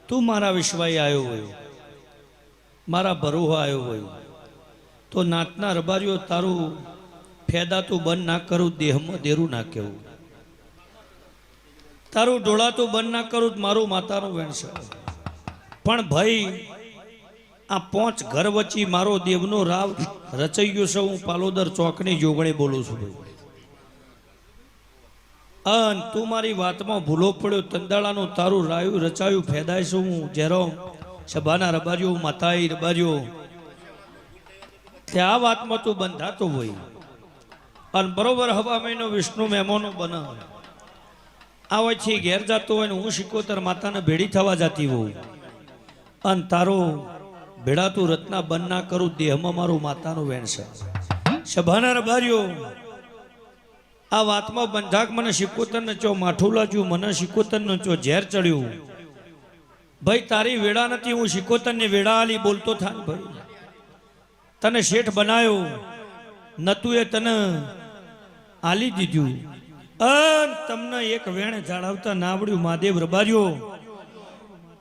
તું મારા વિશ્વાઈ આવ્યો હોય, મારા ભરોહા આવ્યો હોય તો નાતના રબારીઓ તારું ફેદાતું બંધ ના કરું, દેહમાં દેરું ના કેવું, તારું ઢોળાતું બંધ ના કરું, મારું માતાનું વેણશે. પણ ભાઈ આ 5 ઘર વચ્ચે મારો દેવનો રાવ રચાઈ ગયો છે. હું પાલોદર ચોકની જોગણી બોલું છું ભાઈ. અન તું મારી વાતમાં ભૂલો પડ્યો, તંદાળાનું તારું રાયું રચાયું ફેદાય છું. હું જેરો સભાના રબારીઓ, માતાઈ રબારીઓ, તે આ વાતમાં તું બંધાતો હોય. અને બરોબર હવા મહિનો વિષ્ણુ મહેમાનો બને આવાથી ઘેર જતો હોય ને હું શિકોતર માતાને ભેડી થવા જતી હોઉં અને તારો ભેડાતું રત્ના બંધ ના કરું, દેહમાં મારું માતાનું વેણ છે. સભાના રબારીઓ, આ વાતમાં બંધાક મને શિકોતરને ચો માઠું લાગ્યું, મને શિકોતરને ચો ઝેર ચડ્યું. ભાઈ તારી વેળા નથી, હું શિકોતરની વેળા આલી બોલતો થાય ભાઈ. તને શેઠ બનાવ્યો નતું એ તને આલી દીધું. તમને એક વેણ જાળવતા ના આવડ્યું. મહાદેવ રબારીઓ,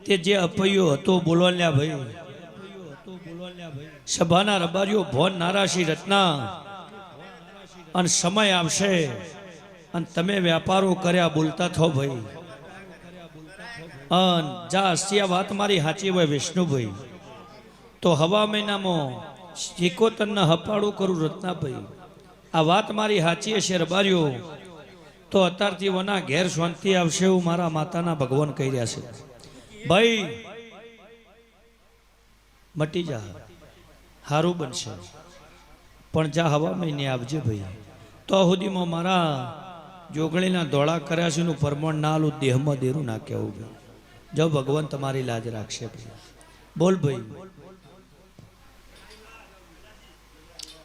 તે જે અપૈયો હતો બોલવાલ્યા ભાઈ. સભાના રબારીઓ ભોન નારાશી રત્ના, અને સમય આવશે અને તમે વ્યાપારો કર્યા બોલતા થો ભાઈ. અન જા અસ્યા વાત મારી સાચી હોય વિષ્ણુભાઈ તો હવા મહિનામાં શિકોતરને હપાડું કરું રત્નાભાઈ. આ વાત મારી સાચી હશે રબારીઓ તો અત્યારથી વના ઘેર શાંતિ આવશે એવું મારા માતાના ભગવાન કહી રહ્યા છે. ભાઈ મટી જા, સારું બનશે, પણ જા હવા મહિને આવજે ભાઈ. તો સુધીમાં મારા જોગણીના ધોળા કર્યા છે નું પરમાણ ના આલું, દેહમાં દેરું ના કહેવું ભાઈ. જો ભગવાન તમારી લાજ રાખશે ભાઈ. બોલ ભાઈ.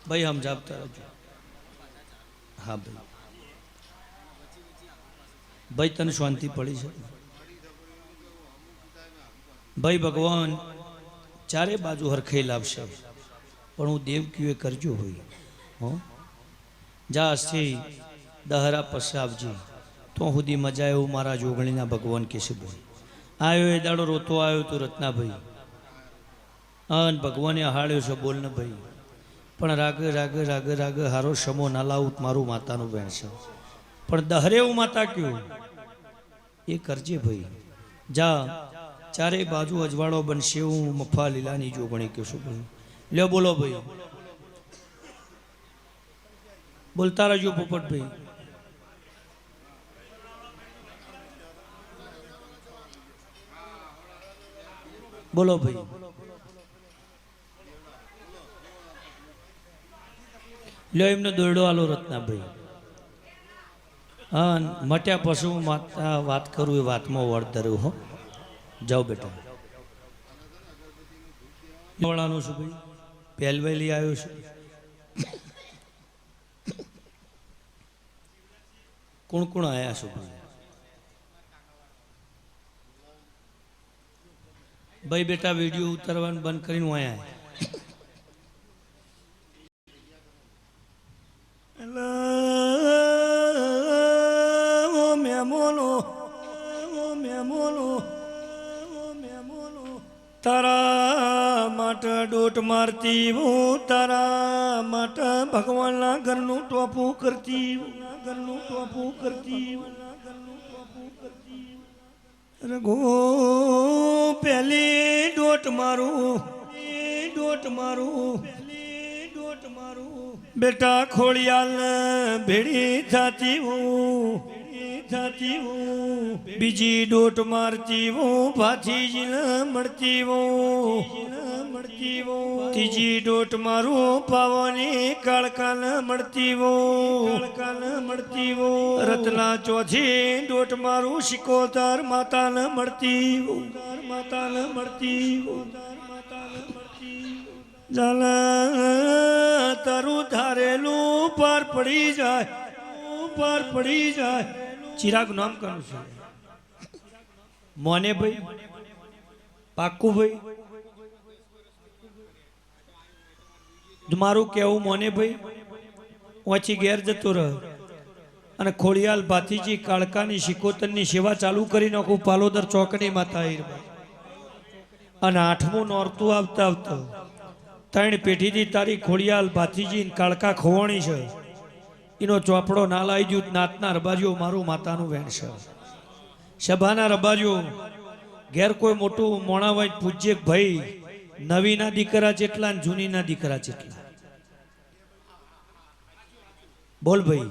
ભાઈ સમજાવતા રહેજો. હા ભાઈ. ભાઈ તને શાંતિ પડી છે ભાઈ. ભગવાન ચારે બાજુ હરખાઈ લાવશે, પણ હું દેવ કયું એ કરજો હોય. હો જા અસ્થી દહરા પછી આવજે તો સુધી મજા એવું મારા જોગણીના ભગવાન કહેશે ભાઈ. આવ્યો એ દાડો રોતો આવ્યો તું રત્નાભાઈ, અને ભગવાને હાળ્યો છે બોલ ને ભાઈ. પણ રાગ રાગ રાગ રાગ હારો સમો ના લાવું મારું માતાનું બેન છે. પણ દહરે હું માતા કયું એ કરજે ભાઈ. જા ચારે બાજુ અજવાળો બનશે, હું મફા લીલાની જોગણી કહેશું ભાઈ. લ્યો બોલો ભાઈ, બોલતા રહેજો પોપટભાઈ. બોલો ભાઈ. લ્યો એમને દોરડો આલો રત્નાભાઈ. હા મટ્યા પછી હું માતા વાત કરું એ વાતમાં વળ ધર્યું. હો જાઓ બેટા. વળાનું છું ભાઈ, પહેલવેલી આવ્યો છું. કોણ કોણ આયા છો ભાઈ? ભાઈ બેટા વિડીયો ઉતારવાનું બંધ કરીને હું આયા. તારા માટે ડોટ મારતી હું, તારા માટે ભગવાનના ઘરનું ટોપું કરતી, ઘરનું ટોપું કરતી. રઘો પહેલી ડોટ મારું, ડોટ મારું, ડોટ મારું બેટા ખોડિયાલ ભેડી થતી હું, થતી હું. બીજી ડોટ મારતી હું પાછી જ ન મળતી હું, મળતી હું. ત્રીજી ડોટ મારું પાવાની કાળકા ન મળતી હું, કાળકા ન મળતી હું. રત્ના ચોથી ડોટ મારું શિકોતર માતા ન મળતી હું, માતા ન મળતી હું. જાલા તારું ધારેલું પાર પડી જાય, પાર પડી જાય. ચિરાગ નામ કરું છું મોને ભાઈ, પાક્કું ભાઈ મારું કેવું મોને ભાઈ. ઓછી ઘેર જતો રહે અને ખોડિયાલ ભાતીજી કાળકાની શિકોતરની સેવા ચાલુ કરી નાખું. પાલોદર ચોકની માતા અને 8મું નોરતું આવતા આવતા 3 પેઢીથી તારી ખોડિયાલ ભાતીજી ને કાળકા ખોવાણી છે એનો ચોપડો ના લાવી દઉં નાતના રબારીઓ મારું માતાનું વેણ છે સભાના રબારીઓ ઘેર કોઈ મોટું મોણા હોય પૂજ્ય ભાઈ નવીના દીકરા જેટલા ને જૂનીના દીકરા જેટલા બોલ ભાઈ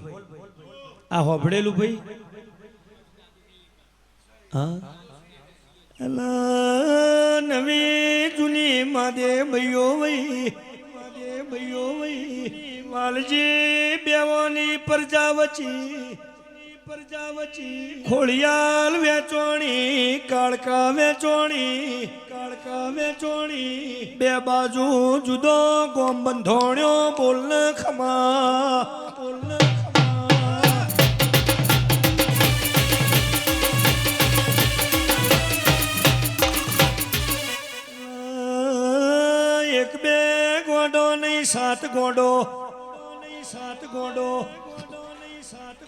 આ હોભળેલું ભાઈ હા અલા નવી જૂની માદે ભૈયો વઈ વાલજી બેવાની પ્રજાવચી ખોડિયાલ વેચોણી કાળકા વેચોણી બે બાજુ જુદો ગોમ બંધોણ્યો બોલ ખમા એક બે ગોડો નહીં સાત ગોડો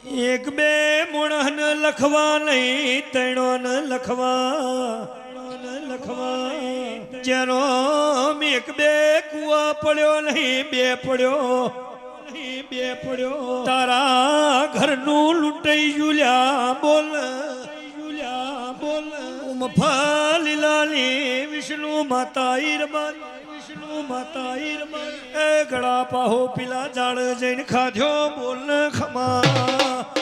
એક બે મુણન લખવા નહીં તૈણોન લખવા જેનો એક બે કુવા પડ્યો નહીં બે પડ્યો તારા ઘરનું લૂંટાઈ જુલ્યા બોલ ઉમફાલીલાની વિષ્ણુ માતા ઈરબાન એ ગળા પાહો પીલા જાળ જઈને ખાધ્યો બોલ ખમા